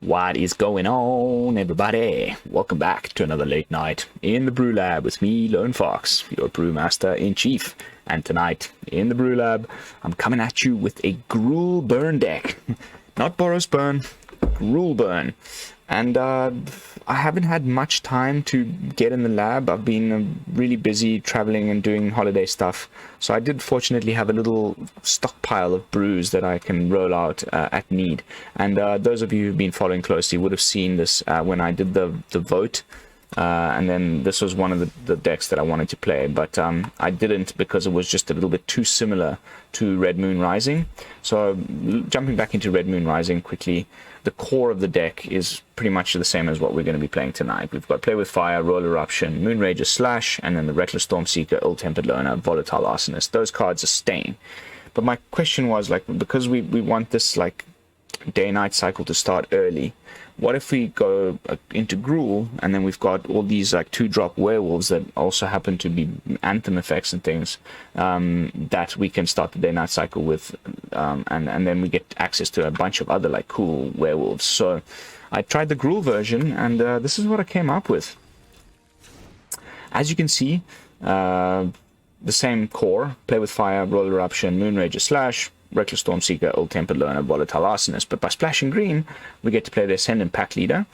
What is going on, everybody? Welcome back to another late night in the BrewLab with me, Lone Fox, your brewmaster in chief. And tonight in the BrewLab, I'm coming at you with a Gruul burn deck. Not Boros burn, Gruul burn. And I haven't had much time to get in the lab. I've been really busy traveling and doing holiday stuff. So I did fortunately have a little stockpile of brews that I can roll out at need. And those of you who've been following closely would have seen this when I did the vote. And then this was one of the decks that I wanted to play, but I didn't because it was just a little bit too similar to Red Moon Rising. So jumping back into Red Moon Rising quickly, the core of the deck is pretty much the same as what we're going to be playing tonight. We've got Play with Fire, Roil Eruption, Moonrager Slash, and then the Reckless Stormseeker, Ill-Tempered Loner, Volatile Arsonist. Those cards are staying. But my question was, like, because we want this like day-night cycle to start early, what if we go into Gruul and then we've got all these like 2-drop werewolves that also happen to be anthem effects and things that we can start the day-night cycle with, and then we get access to a bunch of other like cool werewolves. So I tried the Gruul version, and this is what I came up with. As you can see, the same core: Play with Fire, Roil Eruption, Moonrager Slash, Reckless Stormseeker, Ill-Tempered Loner, Volatile Arsonist. But by splashing green, we get to play the Ascendant Packleader,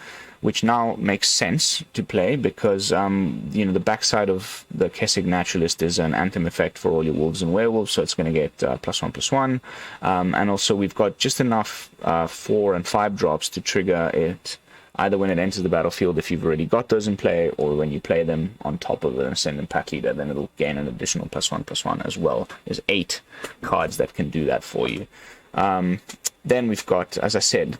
which now makes sense to play because, you know, the backside of the Kessig Naturalist is an anthem effect for all your wolves and werewolves, so it's going to get +1/+1. And also we've got just enough 4 and 5 drops to trigger it either when it enters the battlefield if you've already got those in play, or when you play them on top of an Ascendant Packleader, then it'll gain an additional +1/+1 as well. There's 8 cards that can do that for you. Then we've got, as I said,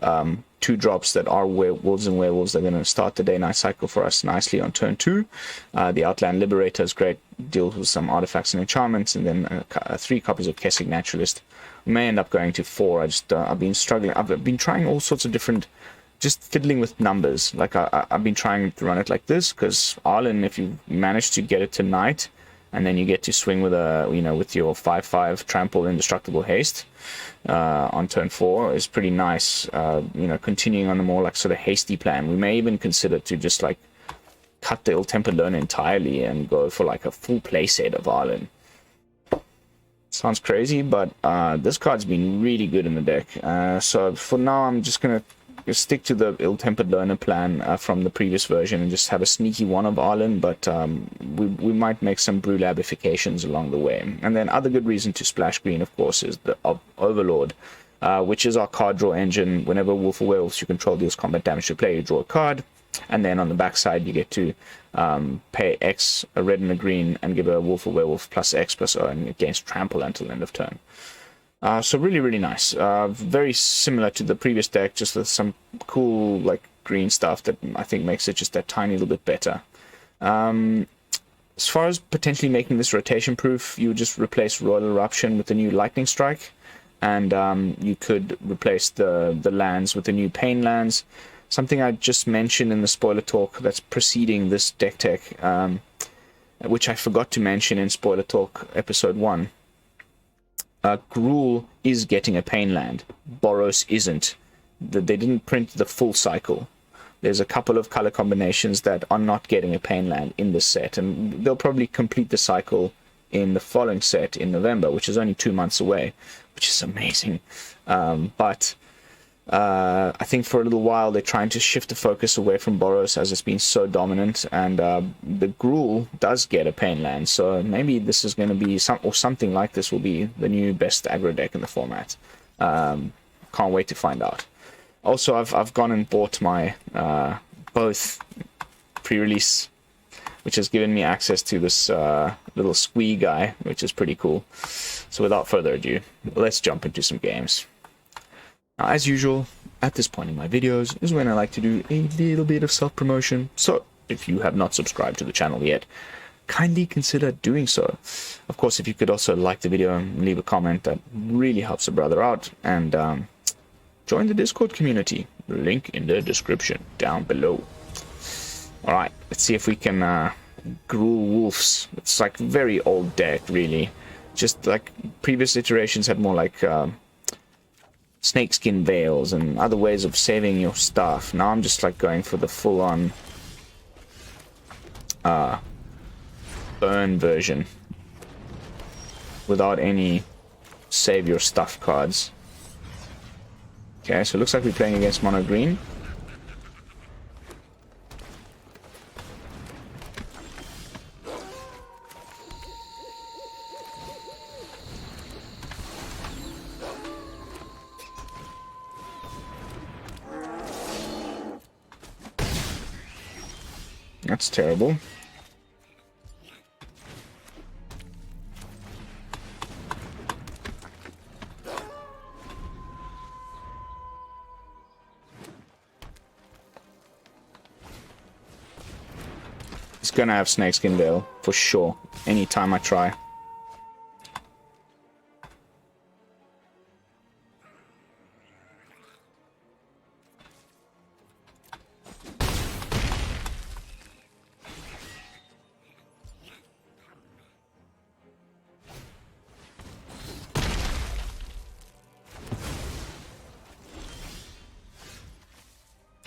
2 drops that are wolves and werewolves. They're going to start the day-night cycle for us nicely on turn 2. The Outland Liberator is great, deals with some artifacts and enchantments, and then 3 copies of Kessig Naturalist. We may end up going to 4. I've been struggling. I've been trying all sorts of different, just fiddling with numbers. Like I've been trying to run it like this because Arlinn, if you manage to get it tonight, and then you get to swing with with your 5/5 trample indestructible haste on turn 4, is pretty nice. Continuing on the more like sort of hasty plan, we may even consider to just like cut the Ill-Tempered Loner entirely and go for like a full play set of Arlinn. Sounds crazy, but this card's been really good in the deck. So for now, I'm just gonna stick to the Ill-Tempered Loner plan from the previous version and just have a sneaky one of Arlinn, but we might make some BrewLabifications along the way. And then other good reason to splash green, of course, is the Overlord, which is our card draw engine. Whenever Wolf or Werewolves you control deals combat damage to play, you draw a card, and then on the backside you get to pay X, a red and a green, and give a Wolf or Werewolf +X/+O, and it gains trample until end of turn. So really, really nice. Very similar to the previous deck, just with some cool like green stuff that I think makes it just a tiny little bit better. As far as potentially making this rotation proof, you would just replace Roil Eruption with the new Lightning Strike, and you could replace the lands with the new Pain lands. Something I just mentioned in the spoiler talk that's preceding this deck tech, which I forgot to mention in spoiler talk episode 1. Gruul is getting a Pain land. Boros isn't. They didn't print the full cycle. There's a couple of color combinations that are not getting a Pain land in this set, and they'll probably complete the cycle in the following set in November, which is only 2 months away, which is amazing. But I think for a little while they're trying to shift the focus away from Boros as it's been so dominant, and the Gruul does get a Pain land, so maybe this is going to be something like this will be the new best aggro deck in the format. Can't wait to find out. Also, I've gone and bought my both pre-release, which has given me access to this little squee guy, which is pretty cool. So without further ado, let's jump into some games. Now, as usual, at this point in my videos is when I like to do a little bit of self-promotion, so if you have not subscribed to the channel yet, kindly consider doing so. Of course, if you could also like the video and leave a comment, that really helps a brother out, and join the Discord community, link in the description down below. Alright, let's see if we can Gruul Wolves. It's like very old deck, really. just like previous iterations had more like snakeskin veils and other ways of saving your stuff. Now I'm just like going for the full-on burn version without any save your stuff cards. Okay, so it looks like we're playing against mono green. That's terrible. It's gonna have Snakeskin Veil, for sure, anytime I try.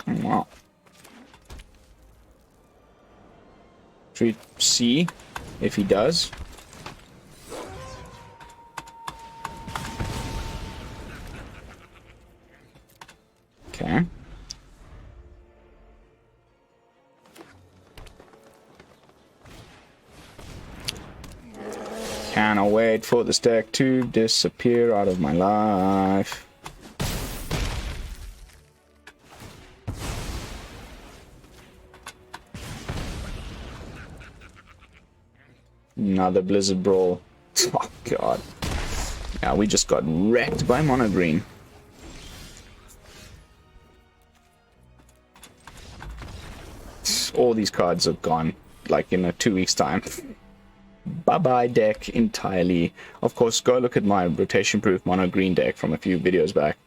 Wow. Should we see if he does? Okay. Cannot wait for this deck to disappear out of my life. Another Blizzard Brawl. Oh god. Yeah, we just got wrecked by mono green. All these cards are gone, like in a 2 weeks time. Bye-bye deck entirely. Of course, go look at my rotation-proof mono green deck from a few videos back.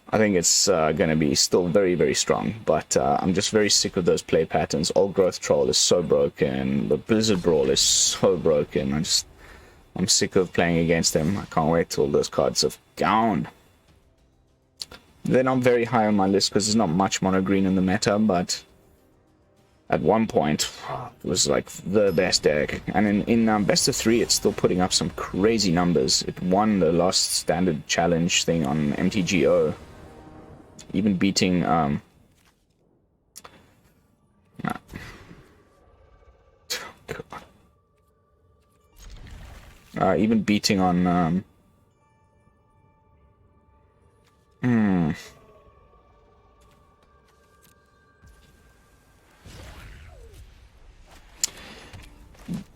I think it's going to be still very, very strong, but I'm just very sick of those play patterns. Old Growth Troll is so broken. The Blizzard Brawl is so broken. I'm sick of playing against them. I can't wait till those cards have gone. They're not very high on my list because there's not much mono green in the meta, but at one point it was like the best deck. And in best of 3, it's still putting up some crazy numbers. It won the last standard challenge thing on MTGO. Even beating even beating on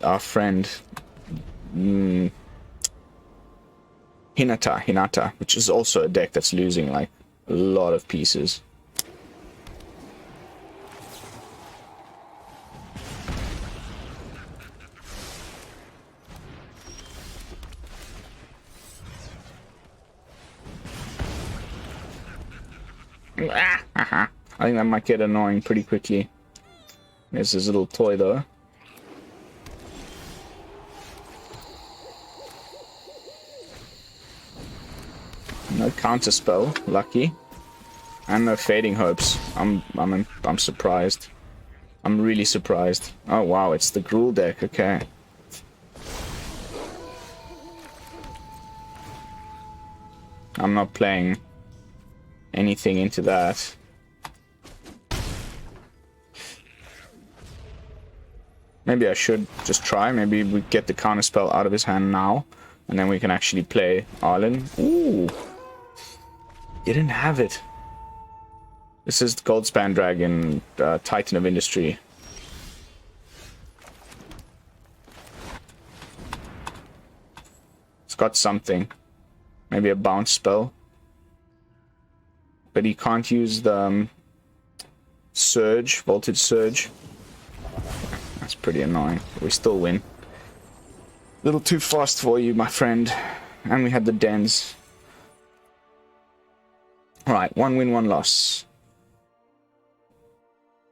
our friend Hinata, which is also a deck that's losing like a lot of pieces. I think that might get annoying pretty quickly. There's his little toy though. No counter spell, lucky, and no fading hopes. I'm surprised. I'm really surprised. Oh wow, it's the Gruul deck. Okay. I'm not playing anything into that. Maybe I should just try. Maybe we get the counter spell out of his hand now, and then we can actually play Arlinn. Ooh. Didn't have it. This is the Goldspan Dragon, Titan of Industry. It's got something. Maybe a bounce spell. But he can't use the Surge, Voltage Surge. That's pretty annoying. We still win. A little too fast for you, my friend. And we had the Dens. Alright, 1 win, 1 loss.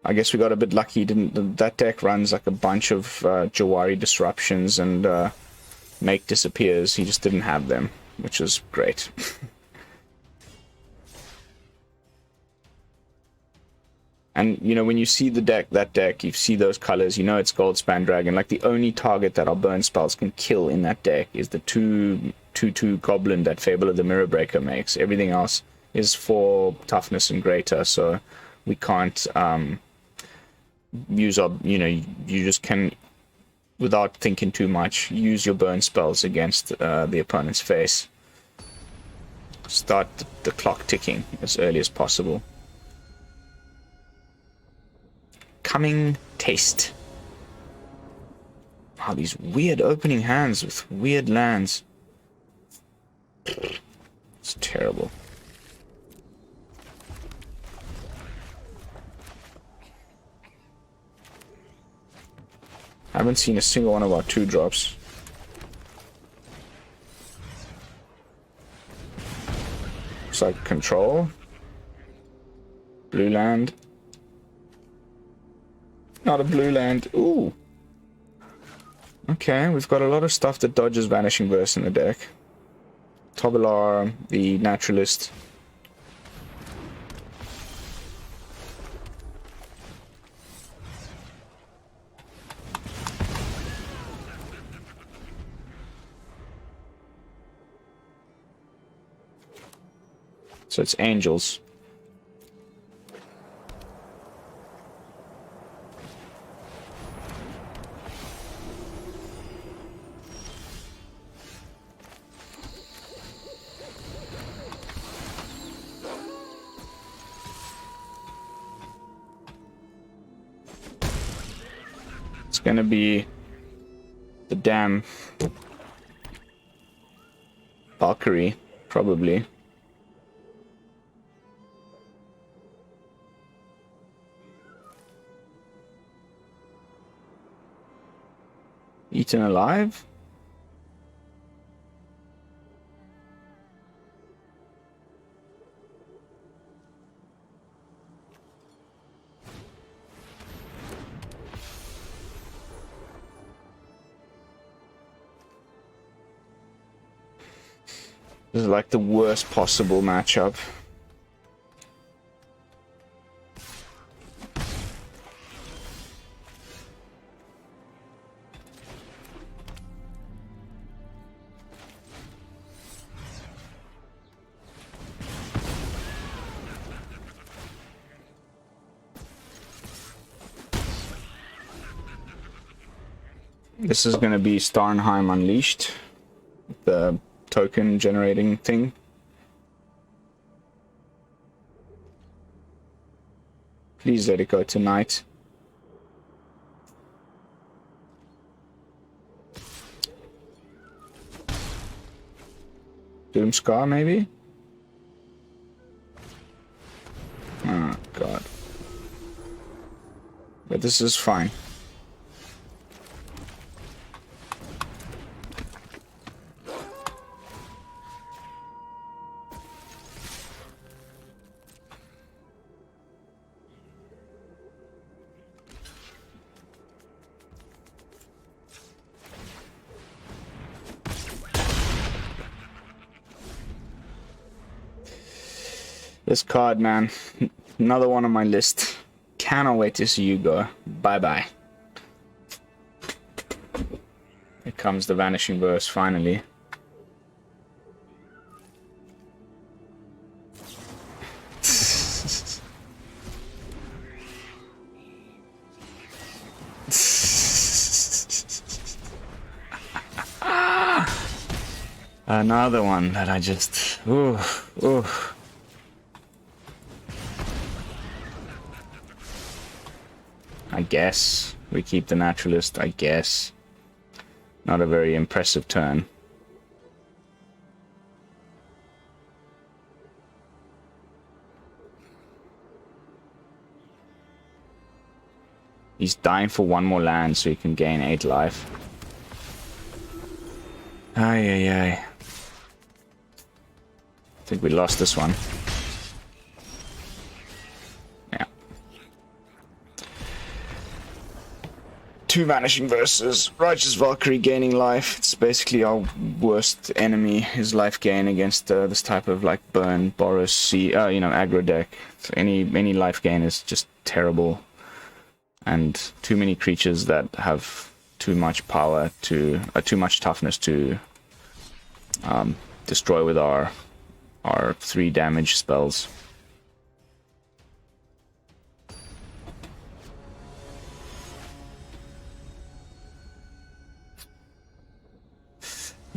I guess we got a bit lucky, didn't that deck runs like a bunch of Jawari disruptions and make disappears. He just didn't have them, which was great. And, you know, when you see the deck, that deck, you see those colors, you know it's Goldspan Dragon. Like, the only target that our burn spells can kill in that deck is the 2/2 Goblin that Fable of the Mirror Breaker makes. Everything else is for toughness and greater, so we can't use our, you know, you just can, without thinking too much, use your burn spells against the opponent's face. Start the clock ticking as early as possible. Coming taste. Wow, these weird opening hands with weird lands. It's terrible. I haven't seen a single one of our 2-drops. Looks like control. Blue land. Not a blue land. Ooh. Okay, we've got a lot of stuff that dodges Vanishing Burst in the deck. Tovolar, the Naturalist. So it's angels. It's gonna be the damn Valkyrie, probably. Eaten alive? This is like the worst possible matchup. This is going to be Starnheim Unleashed, the token generating thing. Please let it go tonight. Doomscar, maybe? Oh, God. But this is fine. This card, man. Another one on my list. Cannot wait to see you go. Bye-bye. Here comes the Vanishing Burst, finally. Another one that I just... Ooh, ooh. I guess we keep the Naturalist, I guess. Not a very impressive turn. He's dying for one more land so he can gain 8 life. Ay, ay, ay. I think we lost this one. 2 Vanishing versus Righteous Valkyrie gaining life. It's basically our worst enemy, his life gain against this type of like burn, Boros, you know, aggro deck. So any life gain is just terrible. And too many creatures that have too much power to, too much toughness to destroy with our 3 damage spells.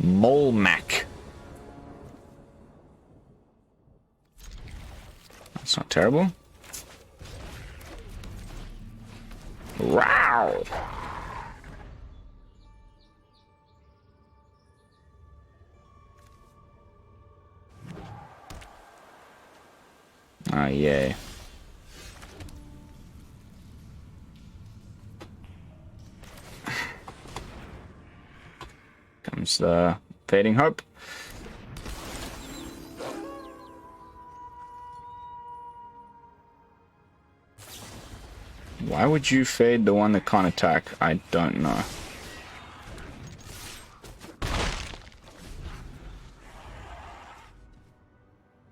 Molmac. That's not terrible. Wow. Ah, yay. Comes the Fading Hope. Why would you fade the one that can't attack? I don't know.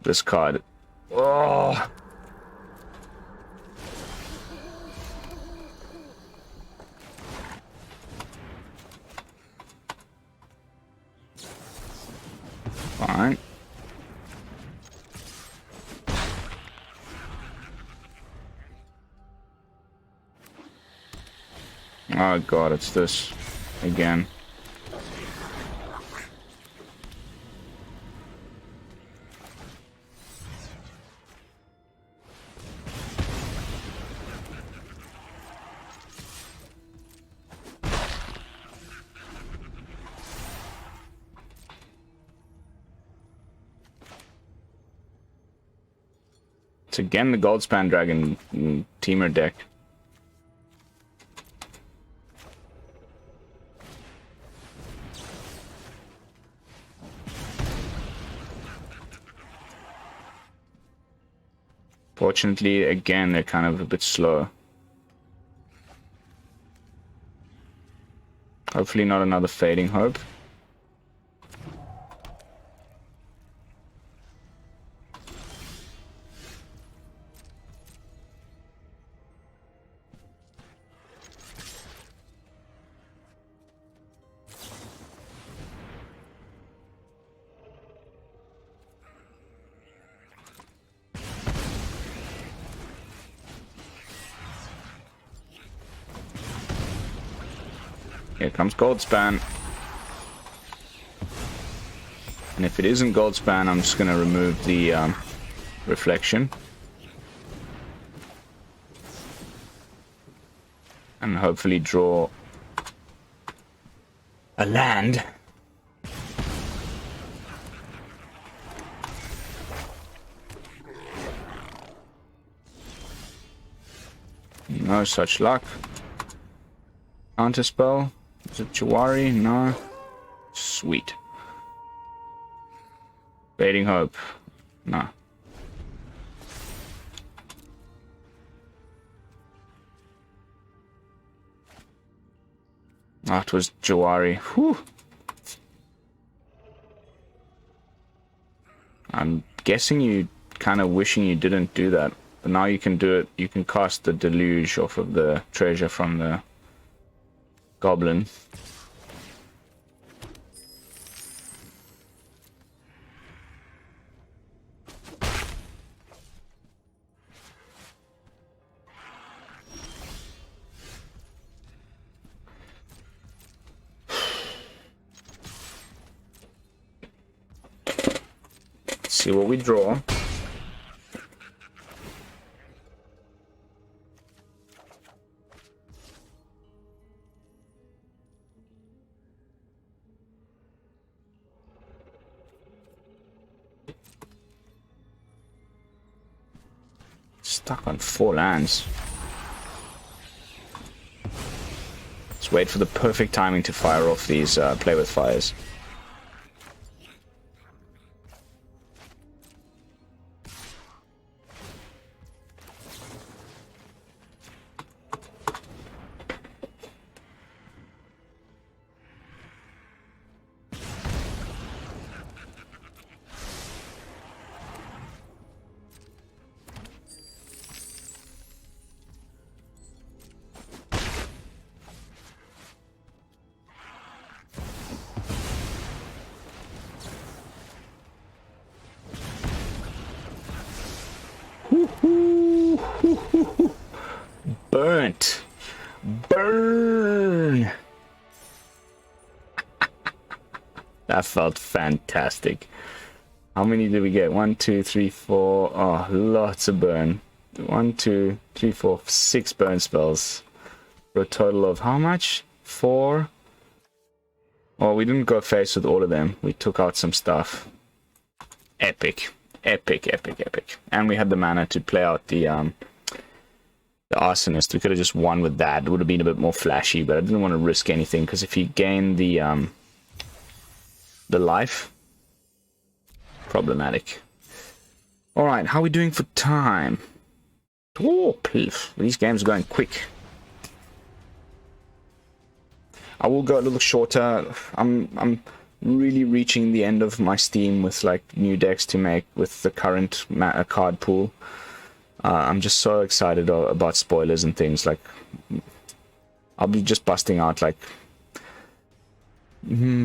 This card. Oh. Fine. Oh god, it's this again. It's again the Goldspan Dragon Teamer deck. Fortunately, again, they're kind of a bit slow. Hopefully not another Fading Hope. Here comes Goldspan. And if it isn't Goldspan, I'm just going to remove the reflection. And hopefully draw a land. No such luck. Counterspell. Is it Jawari? No. Sweet. Fading Hope. No. Oh, it was Jawari. Whew. I'm guessing you kind of wishing you didn't do that. But now you can do it. You can cast the Deluge off of the treasure from the Goblin. Let's see what we draw. Stuck on 4 lands. Let's wait for the perfect timing to fire off these play with fires. Burnt. Burn. That felt fantastic. How many did we get? 1, 2, 3, 4. Oh, lots of burn. 1, 2, 3, 4, 6 burn spells. For a total of how much? 4. Oh, we didn't go face with all of them. We took out some stuff. Epic. Epic, epic, epic. And we had the mana to play out the Arsonist. We could have just won with that. It would have been a bit more flashy, but I didn't want to risk anything, because if he gained the life, problematic. Alright, how are we doing for time? Oh, please. These games are going quick. I will go a little shorter. I'm really reaching the end of my Steam with like new decks to make with the current card pool. I'm just so excited about spoilers and things. Like, I'll be just busting out like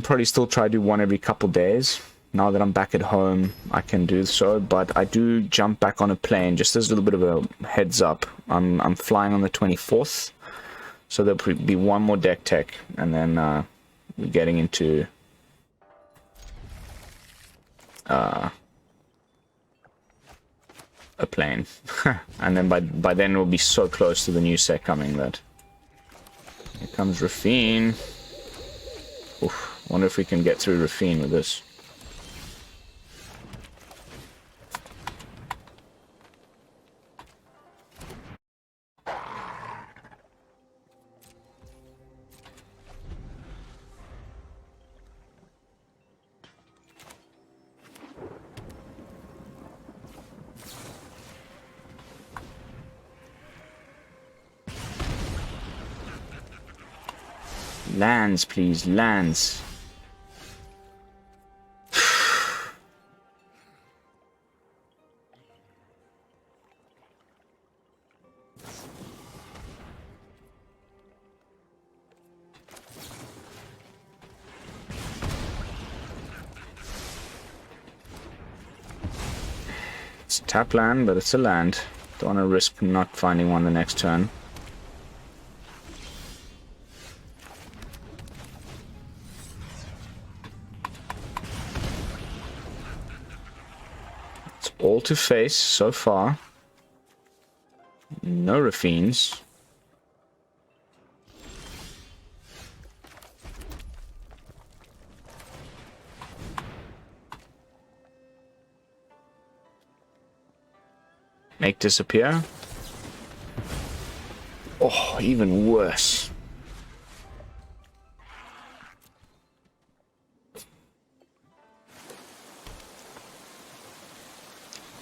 probably still try to do one every couple days. Now that I'm back at home, I can do so, but I do jump back on a plane. Just as a little bit of a heads up, I'm flying on the 24th, so there'll be one more deck tech, and then we're getting into a plane, and then by then we'll be so close to the new set coming that here comes Rafine. Oof, wonder if we can get through Rafine with this. Lands, please, lands. It's a tap land, but it's a land. Don't want to risk not finding one the next turn. All to face so far. No Rafines. Make disappear. Oh, even worse.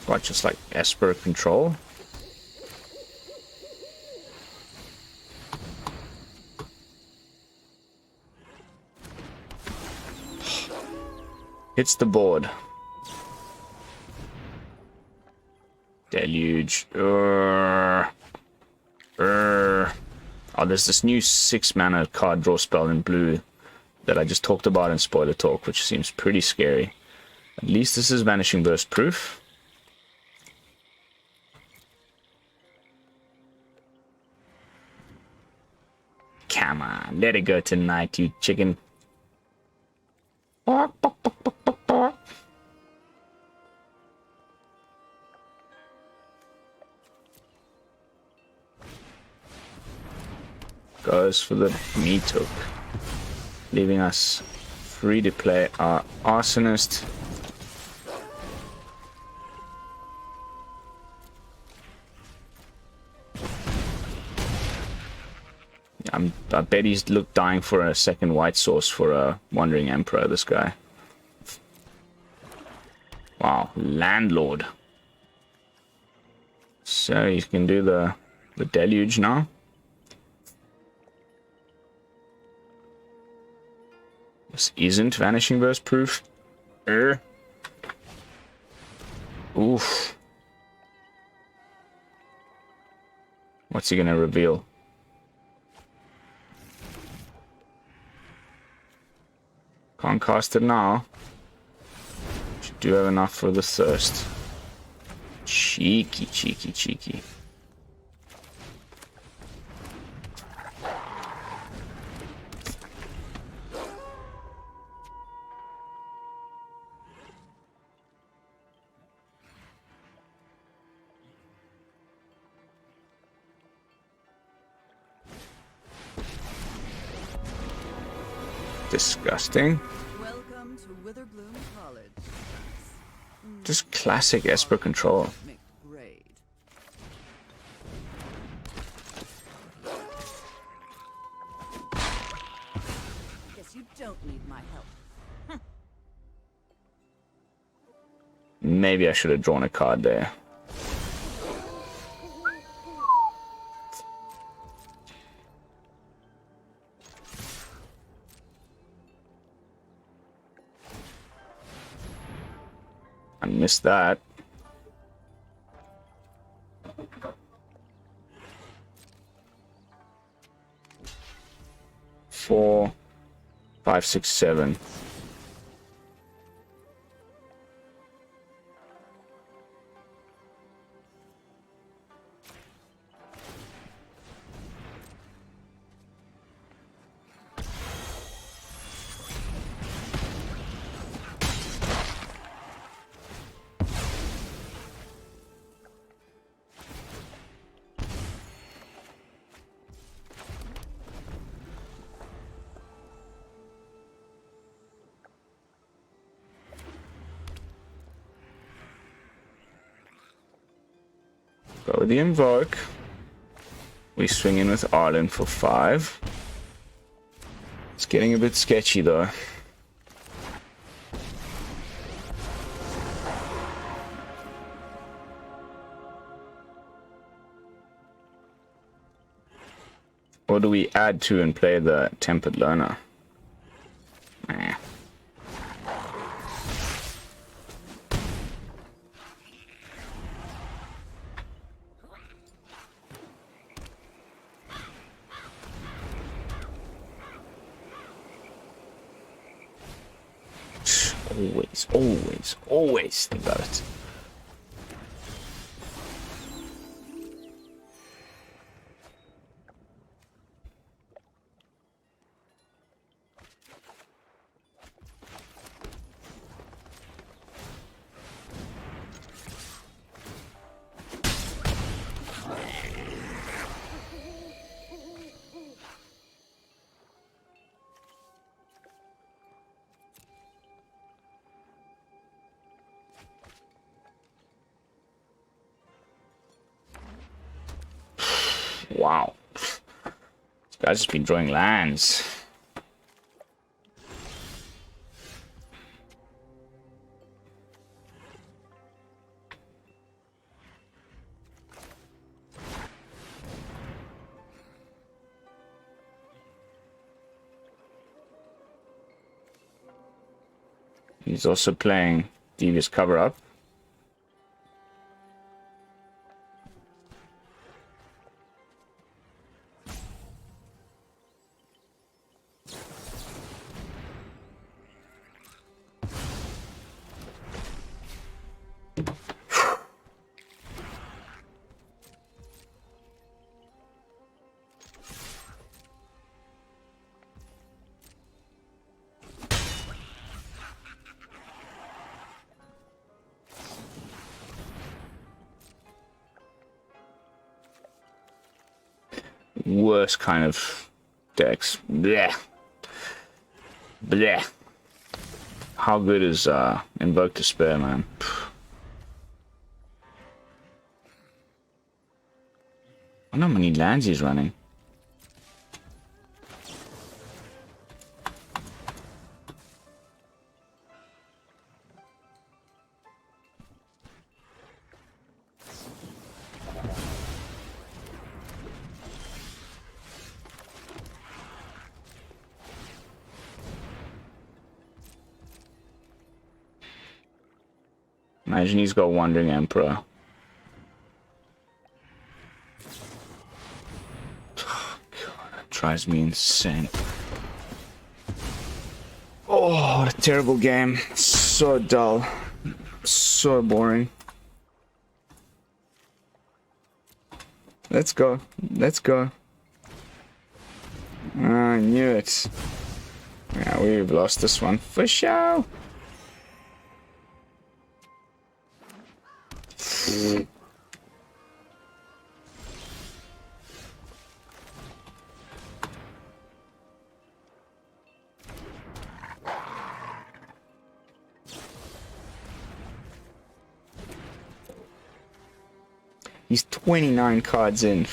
What, just like Esper control? Hits the board. Deluge. Oh, there's this new 6 mana card draw spell in blue that I just talked about in Spoiler Talk, which seems pretty scary. At least this is Vanishing Burst proof. Come on, let it go tonight, you chicken. Goes for the meat hook, leaving us free to play our Arsonist. I bet he's dying for a second white source for a Wandering Emperor, this guy. Wow, Landlord. So he can do the Deluge now. This isn't Vanishing Burst proof. Oof. What's he gonna reveal? Can't cast it now. Should do have enough for the thirst. Cheeky, cheeky, cheeky. Disgusting. Welcome to Witherbloom College. Just classic Esper control. Grade. Guess you don't need my help. Maybe I should have drawn a card there. I missed that. Four, 5, 6, 7. Go with the Invoke. We swing in with Arlinn for 5. It's getting a bit sketchy though. Or do we add to and play the Tempered Learner? Nah. Always think about it. Wow. This guy's just been drawing lands. He's also playing Devious Cover-Up. Worst kind of decks. Blech. Blech. How good is Invoke Despair, man? I wonder how many lands he's running. Imagine he's got Wandering Emperor. Oh, God, that drives me insane. Oh, what a terrible game. So dull. So boring. Let's go. Let's go. I knew it. Yeah, we've lost this one for sure. He's 29 cards in.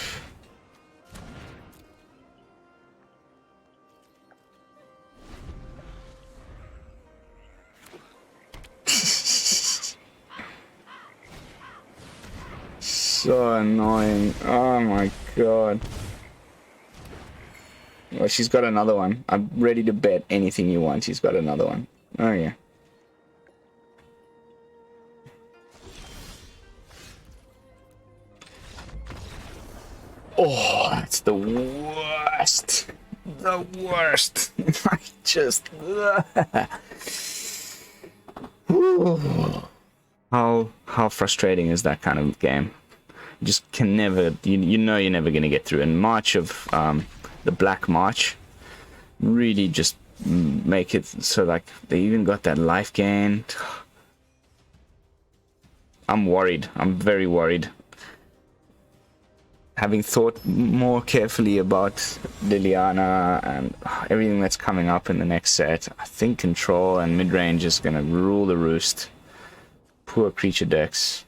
So annoying. Oh my god. Well, she's got another one. I'm ready to bet anything you want. She's got another one. Oh yeah. Oh, that's the worst. The worst. I just... How frustrating is that kind of game? You just can never... You know you're never going to get through. And March of... the Black March really just make it so like they even got that life gain. I'm worried. I'm very worried. Having thought more carefully about Liliana and everything that's coming up in the next set, I think control and mid-range is going to rule the roost. Poor creature decks.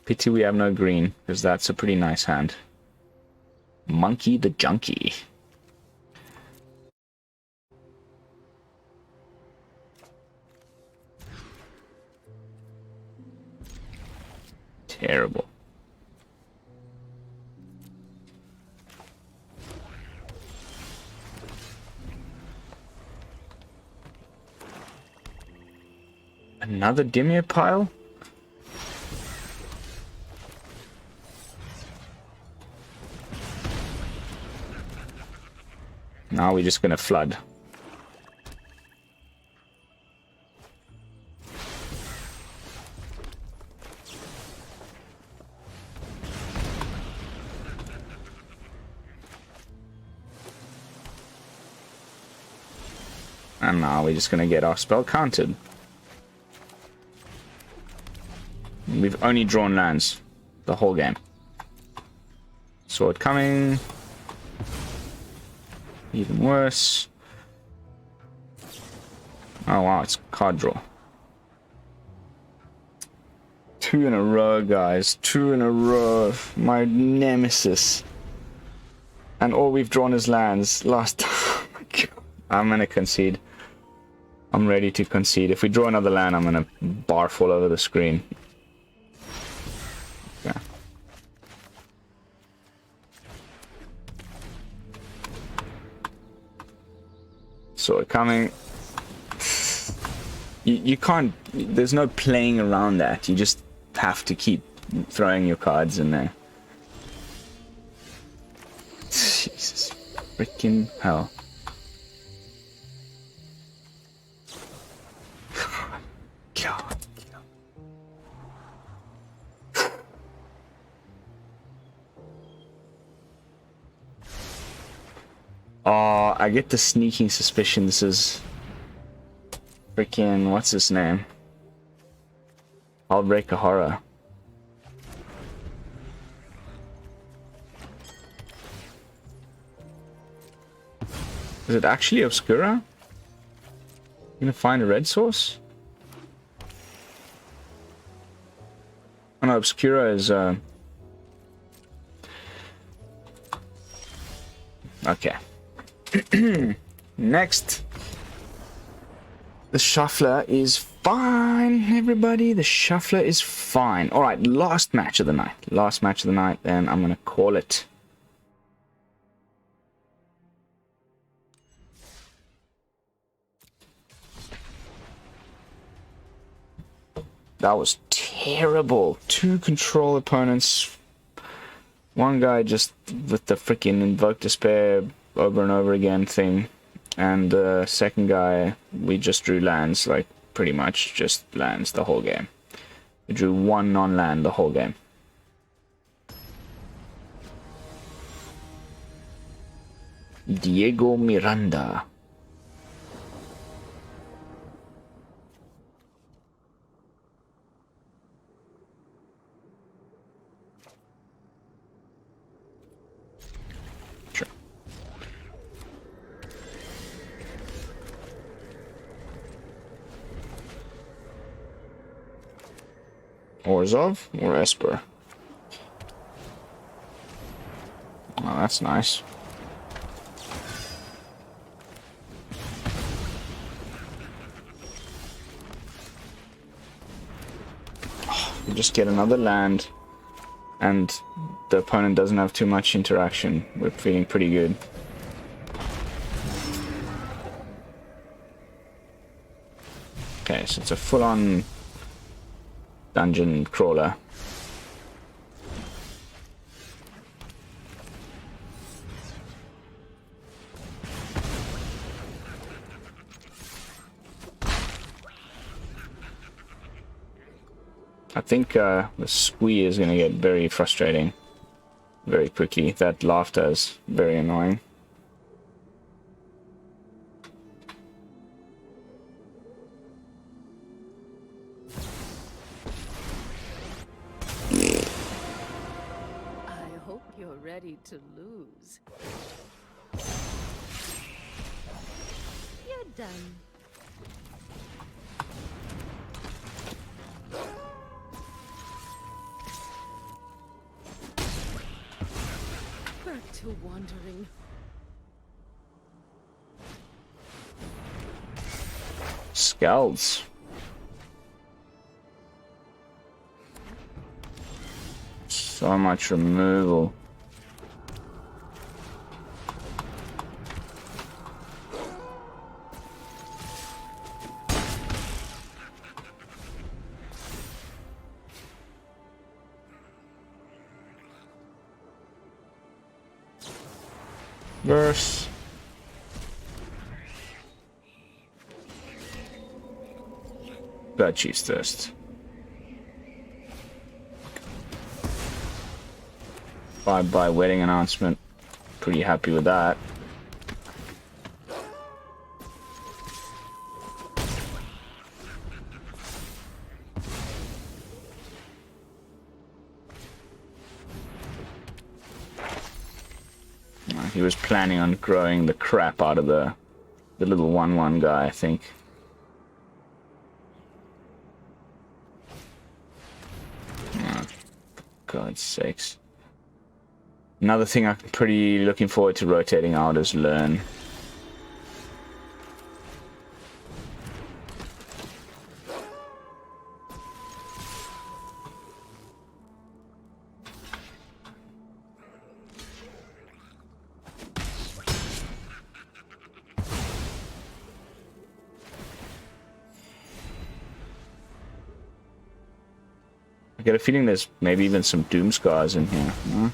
Pity we have no green, because that's a pretty nice hand. Monkey the Junkie. Terrible. Another Dimir pile? Now we're just gonna flood. And now we're just gonna get our spell countered. We've only drawn lands the whole game. Sword coming. Even worse. Oh wow, it's card draw. 2 in a row, guys. 2 in a row. My nemesis. And all we've drawn is lands. Last time. I'm gonna concede. I'm ready to concede. If we draw another land, I'm gonna barf all over the screen. Okay. Sword coming. You can't... There's no playing around that. You just have to keep throwing your cards in there. Jesus freaking hell. God. Oh, I get the sneaking suspicion this is freaking, what's his name? Outbreak of Horror. Is it actually Obscura? You gonna find a red source? Oh no, Obscura is okay. Next. The Shuffler is fine, everybody. The Shuffler is fine. Alright, last match of the night. Last match of the night, then I'm gonna call it. That was terrible. 2 control opponents. One guy just with the freaking Invoke Despair over and over again thing. And the second guy, we just drew lands, like pretty much just lands the whole game. We drew 1 non-land the whole game. Diego Miranda. Sure. Orzhov or Esper? Oh, that's nice. You just get another land, and the opponent doesn't have too much interaction. We're feeling pretty good. Okay, so it's a full-on dungeon crawler. I think the squee is going to get very frustrating very quickly. That laughter is very annoying. I hope you're ready to lose. You're done. Back to wandering. Scouts. So much removal. Verse. Bad cheese thirst. Bye-bye wedding announcement. Pretty happy with that. He was planning on growing the crap out of the little 1/1 guy, I think. Oh, God's sakes. Another thing I'm pretty looking forward to rotating out is Learn. I get a feeling there's maybe even some Doom Scars in here. Huh?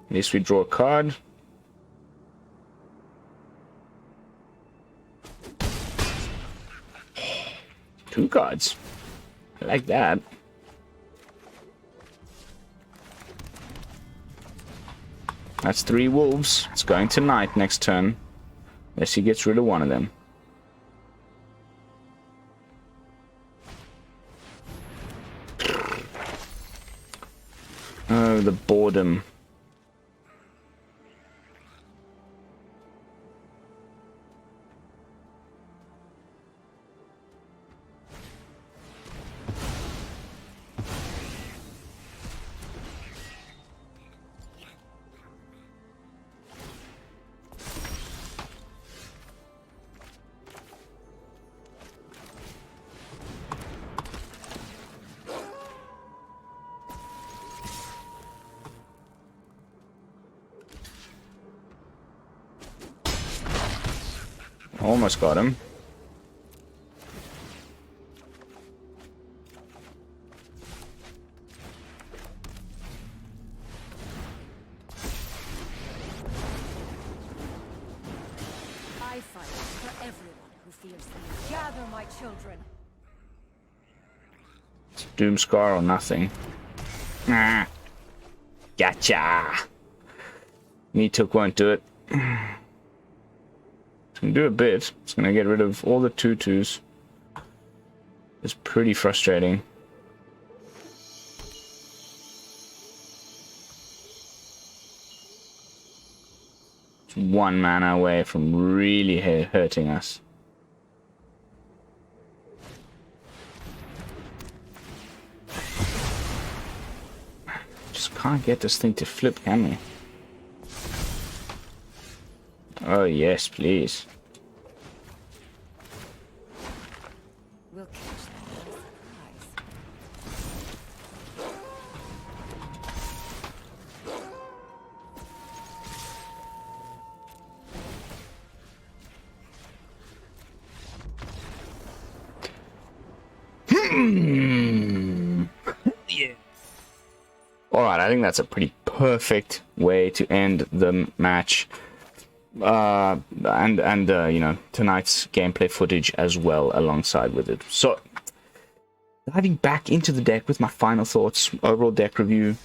At least we draw a card. Two cards. I like that. That's 3 wolves. It's going to night next turn. Unless he gets rid of one of them. Oh, the boredom. Almost got him. children. It's Doomscar or nothing. Ah, gotcha. Me took won't do it. It's gonna do a bit. It's gonna get rid of all the 2/2s. It's pretty frustrating. It's 1 mana away from really hurting us. Just can't get this thing to flip, can we? Oh yes, please. We'll catch them by surprise. Yeah. Alright, I think that's a pretty perfect way to end the match. And you know, tonight's gameplay footage as well alongside with it. So, diving back into the deck with my final thoughts, overall deck review.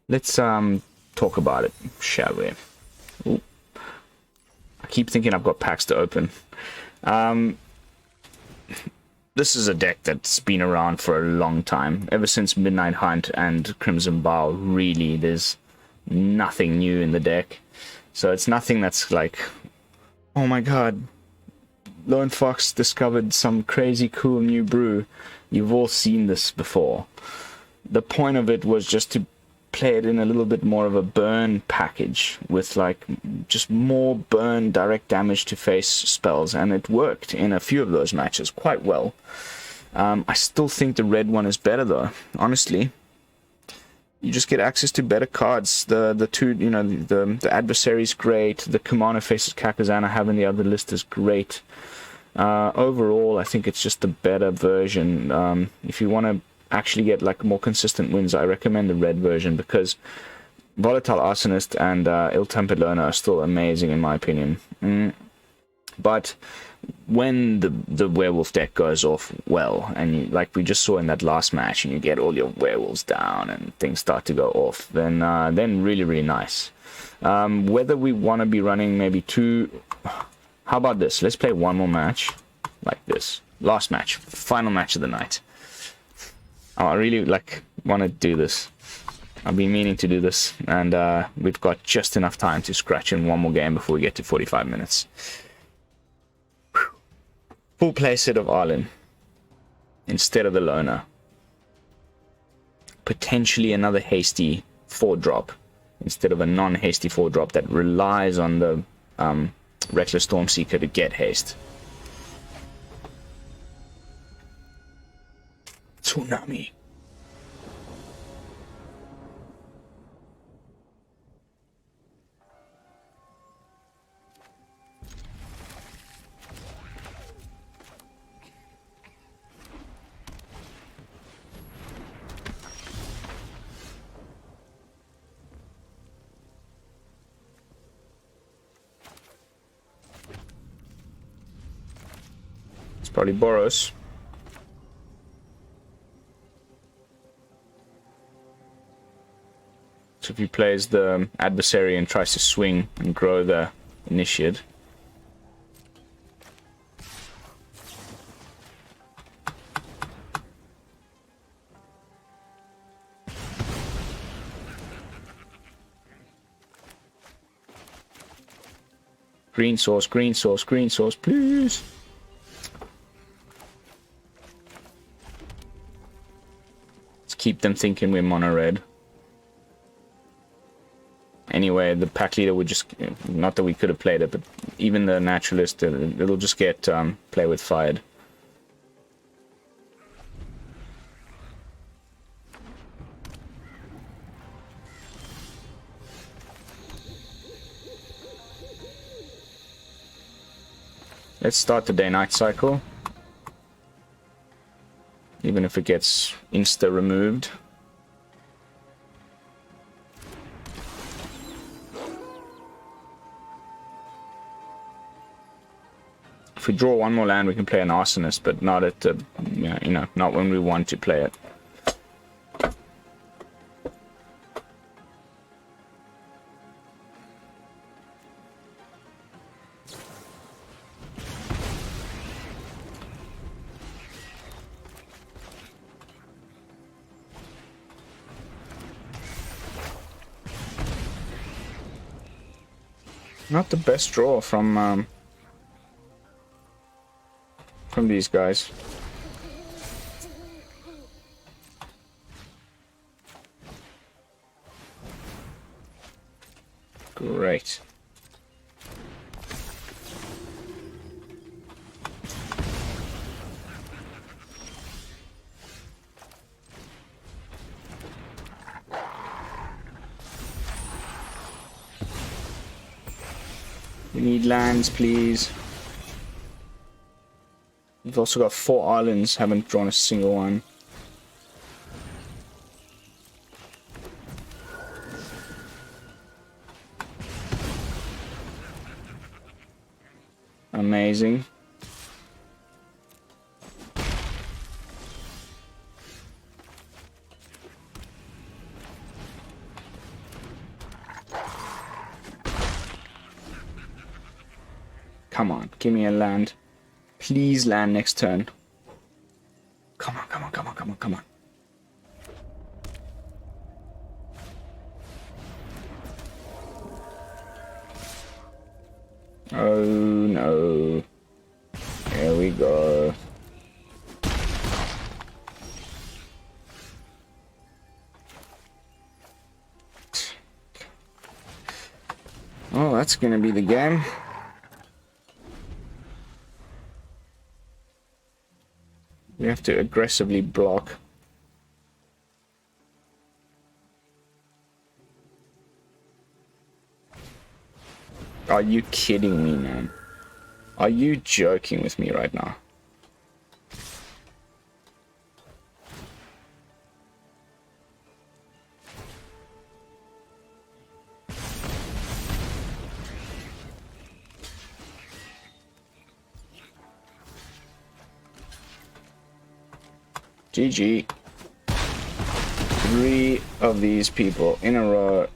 Let's talk about it, shall we? Ooh. I keep thinking I've got packs to open. This is a deck that's been around for a long time. Ever since Midnight Hunt and Crimson Bow, really, there's nothing new in the deck. So it's nothing that's like, oh my god, Lone Fox discovered some crazy cool new brew. You've all seen this before. The point of it was just to play it in a little bit more of a burn package with like just more burn direct damage to face spells, and it worked in a few of those matches quite well. I still think the red one is better though, honestly. You just get access to better cards. The two, you know, the adversary's great. The commander faces Kakazan I have in the other list is great. Overall, I think it's just a better version. If you want to actually get like more consistent wins, I recommend the red version, because Volatile Arsonist and Ill-Tempered Loner are still amazing in my opinion. But when the werewolf deck goes off well, and you, like we just saw in that last match, and you get all your werewolves down and things start to go off, then really nice. Whether we want to be running maybe 2, how about this? Let's play 1 more match like this. Last match, final match of the night. Oh, I really want to do this. I've been meaning to do this, and we've got just enough time to scratch in 1 more game before we get to 45 minutes. Full playset of Arlinn instead of the loner. Potentially another hasty 4-drop instead of a non-hasty 4-drop that relies on the Reckless Stormseeker to get haste. Tsunami. It's probably Boros. So if he plays the adversary and tries to swing and grow the initiate. Green source, green source, green source, please. Let's keep them thinking we're mono red. Anyway, the pack leader would just, not that we could have played it, but even the naturalist, it'll just get play with fired. Let's start the day-night cycle. Even if it gets insta-removed. If we draw one more land, we can play an Arsonist, but not at the, you know, not when we want to play it. Not the best draw from these guys. Great. We need lands, please. We've also got 4 Arlins, haven't drawn a single one. Amazing. Come on, give me a land. Please land next turn. Come on, come on, come on, come on, come on. Oh no. Here we go. Oh, that's gonna be the game. We have to aggressively block. Are you kidding me, man? Are you joking with me right now? GG. 3 of these people in a row.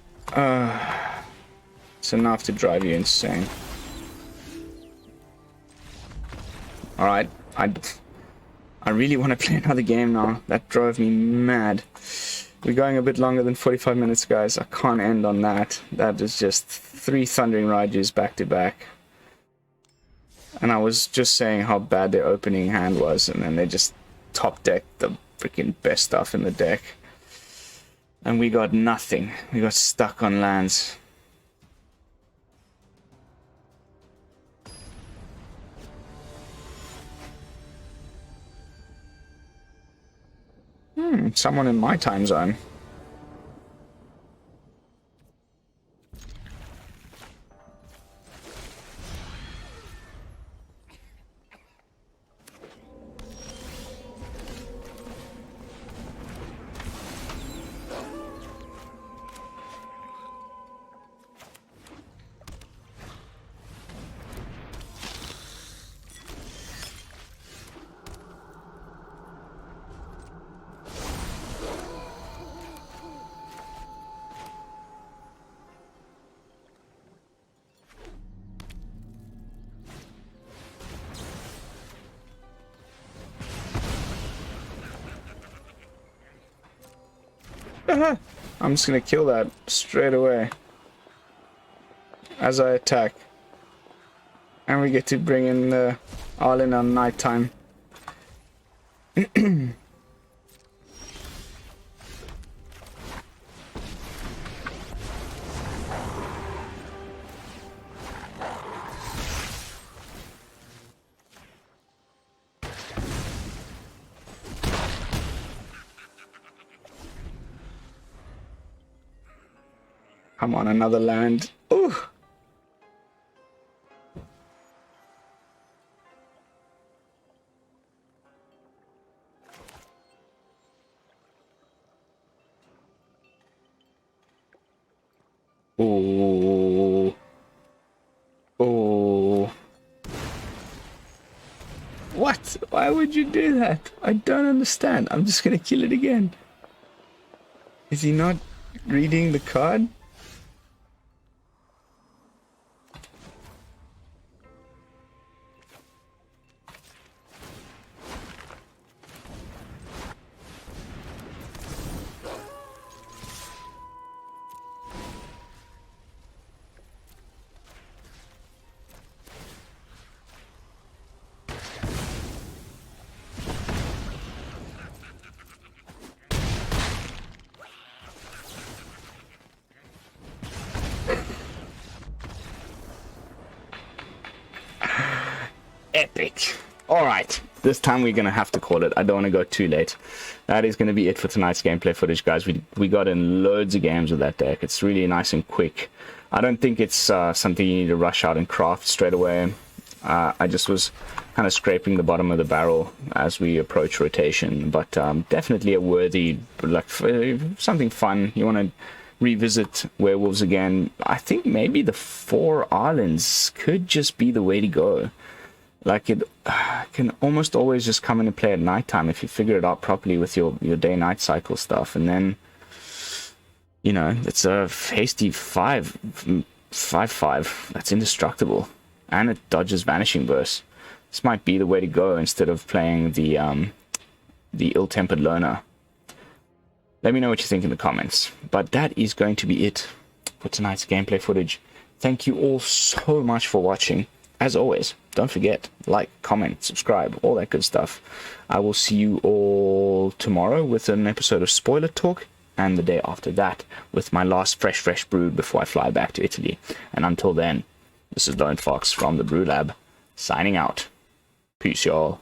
It's enough to drive you insane. Alright, I really want to play another game now. That drove me mad. We're going a bit longer than 45 minutes, guys. I can't end on that. That is just 3 Thundering Rajas back to back. And I was just saying how bad their opening hand was, and then they just top decked the freaking best stuff in the deck. And we got nothing. We got stuck on lands. Someone in my time zone. I'm just gonna kill that straight away as I attack. And we get to bring in the Arlinn on nighttime. Come on, another land. Ooh. Ooh. Ooh. Why would you do that? I don't understand. I'm just gonna kill it again. Is he not reading the card? Epic. Alright, this time we're going to have to call it. I don't want to go too late. That is going to be it for tonight's gameplay footage, guys. We got in loads of games with that deck. It's really nice and quick. I don't think it's something you need to rush out and craft straight away. I just was kind of scraping the bottom of the barrel as we approach rotation, but definitely a worthy, like, something fun. You want to revisit werewolves again. I think maybe the 4 Arlins could just be the way to go. Like, it can almost always just come into play at nighttime if you figure it out properly with your day-night cycle stuff. And then, you know, it's a hasty 5/5. That's indestructible. And it dodges Vanishing Burst. This might be the way to go instead of playing the Ill-Tempered Loner. Let me know what you think in the comments. But that is going to be it for tonight's gameplay footage. Thank you all so much for watching. As always, don't forget, like, comment, subscribe, all that good stuff. I will see you all tomorrow with an episode of Spoiler Talk, and the day after that with my last fresh brew before I fly back to Italy. And until then, this is Lone Fox from the BrewLab, signing out. Peace, y'all.